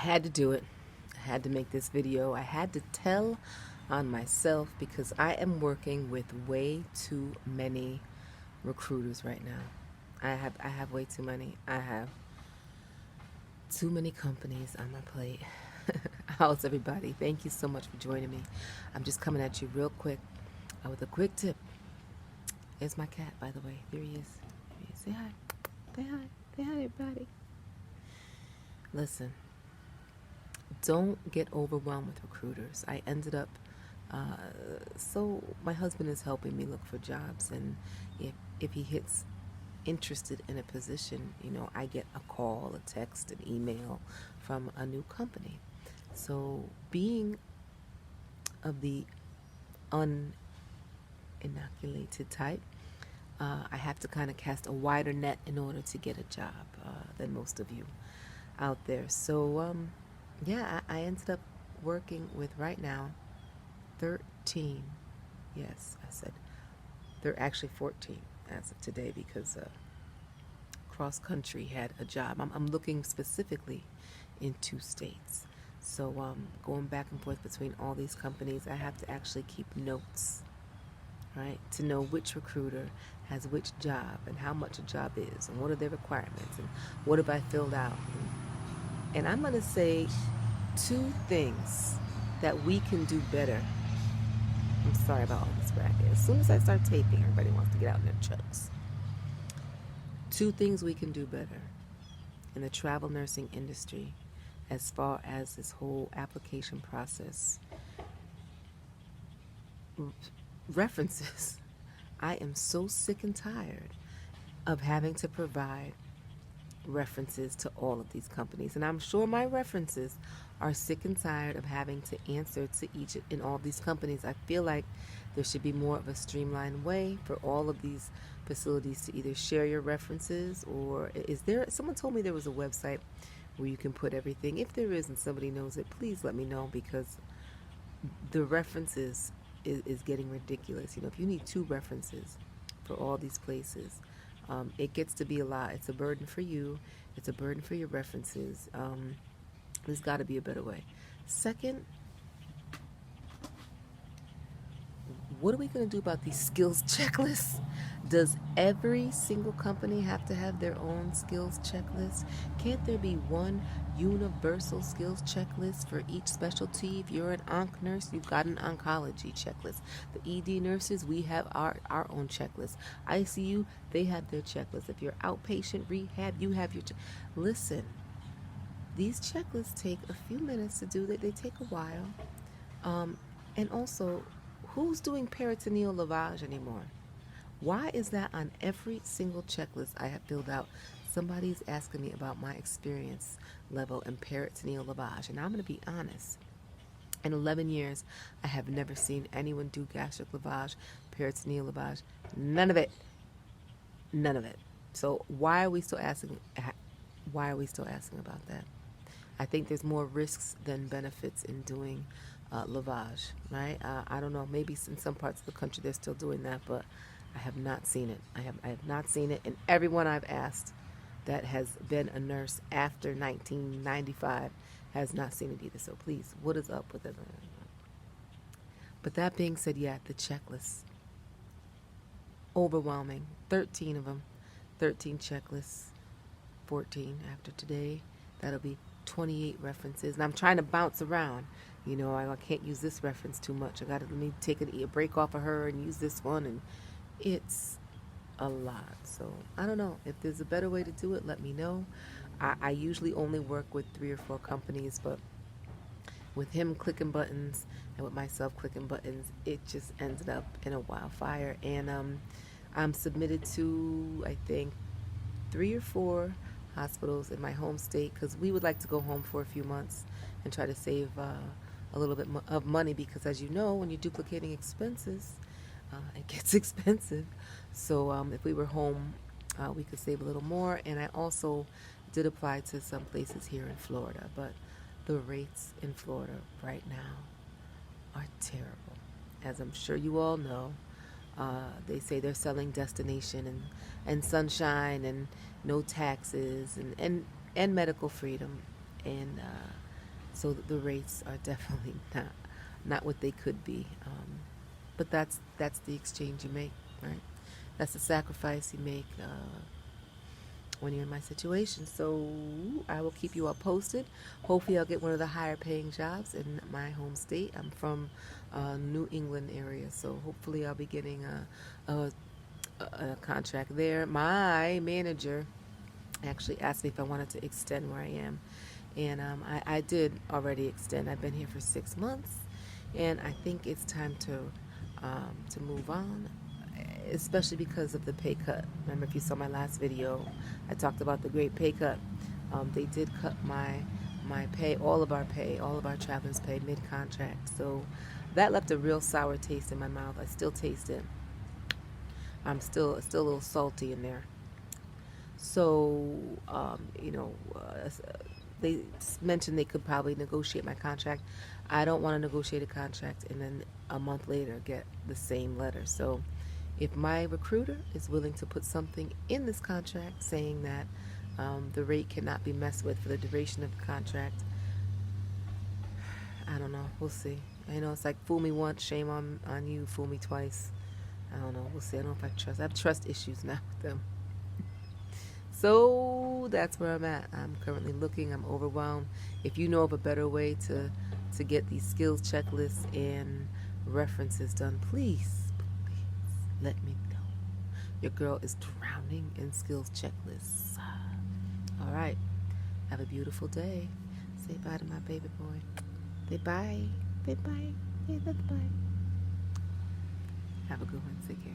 had to do it. I had to make this video. I had to tell on myself because I am working with way too many recruiters right now. I have way too many. I have too many companies on my plate. How's everybody? Thank you so much for joining me. I'm just coming at you real quick with a quick tip. There's my cat, by the way. There he is. Say hi. Say hi. Say hi, everybody. Listen, don't get overwhelmed with recruiters. I ended up, so my husband is helping me look for jobs, and if he hits interested in a position, I get a call, a text, an email from a new company. So being of the uninoculated type, I have to kind of cast a wider net in order to get a job than most of you out there. So, yeah, I ended up working with right now 13. Yes, I said they're actually 14 as of today because cross country had a job. I'm looking specifically in 2 states. So going back and forth between all these companies, I have to actually keep notes, right, to know which recruiter has which job and how much a job is and what are their requirements and what have I filled out. And I'm going to say 2 things that we can do better. I'm sorry about all this bracket. As soon as I start taping, everybody wants to get out in their trucks. 2 things we can do better in the travel nursing industry as far as this whole application process. References. I am so sick and tired of having to provide references to all of these companies, and I'm sure my references are sick and tired of having to answer to each in all these companies. I feel like there should be more of a streamlined way for all of these facilities to either share your references, or is there, someone told me there was a website where you can put everything. If there is and somebody knows it, please let me know, because the references is getting ridiculous. If you need 2 references for all these places, it gets to be a lot. It's a burden for you. It's a burden for your references. There's got to be a better way. Second, what are we going to do about these skills checklists? Does every single company have to have their own skills checklist? Can't there be one universal skills checklist for each specialty? If you're an onc nurse, you've got an oncology checklist. The ED nurses, we have our own checklist. ICU, they have their checklist. If you're outpatient rehab, you have your listen, these checklists take a few minutes to do. They take a while. And also, who's doing peritoneal lavage anymore? Why is that on every single checklist I have filled out? Somebody's asking me about my experience level in peritoneal lavage. And I'm going to be honest. In 11 years, I have never seen anyone do gastric lavage, peritoneal lavage. None of it. None of it. So why are we still asking? Why are we still asking about that? I think there's more risks than benefits in doing lavage, right? I don't know. Maybe in some parts of the country they're still doing that, but I have not seen it. I have not seen it. And everyone I've asked that has been a nurse after 1995 has not seen it either. So please, what is up with it? But that being said, yeah, the checklist. Overwhelming. 13 of them. 13 checklists. 14 after today. That'll be 28 references. And I'm trying to bounce around. I can't use this reference too much. I got to let me take a break off of her and use this one. And it's a lot. So I don't know. If there's a better way to do it, let me know. I usually only work with 3 or 4 companies, but with him clicking buttons and with myself clicking buttons, it just ended up in a wildfire. And I'm submitted to, I think, 3 or 4 hospitals in my home state, because we would like to go home for a few months and try to save a little bit of money, because as you know, when you're duplicating expenses, it gets expensive. So if we were home, we could save a little more. And I also did apply to some places here in Florida, but the rates in Florida right now are terrible. As I'm sure you all know, they say they're selling destination and sunshine and no taxes and medical freedom. And So the rates are definitely not what they could be. But that's the exchange you make, right? That's the sacrifice you make when you're in my situation. So I will keep you all posted. Hopefully, I'll get one of the higher paying jobs in my home state. I'm from New England area, so hopefully, I'll be getting a contract there. My manager actually asked me if I wanted to extend where I am. And I did already extend. I've been here for 6 months, and I think it's time to move on, especially because of the pay cut. Remember, if you saw my last video, I talked about the great pay cut. They did cut my pay, all of our travelers' pay mid contract. So that left a real sour taste in my mouth. I still taste it. I'm still a little salty in there. So, they mentioned they could probably negotiate my contract. I don't want to negotiate a contract and then a month later get the same letter. So, if my recruiter is willing to put something in this contract saying that the rate cannot be messed with for the duration of the contract, I don't know. We'll see. I know it's like fool me once, shame on you. Fool me twice. I don't know. We'll see. I don't know if I trust. I have trust issues now with them. So that's where I'm at. I'm currently looking. I'm overwhelmed. If you know of a better way to get these skills checklists and references done, please let me know. Your girl is drowning in skills checklists. All right. Have a beautiful day. Say bye to my baby boy. Say bye. Say bye. Say bye. Have a good one. Take care.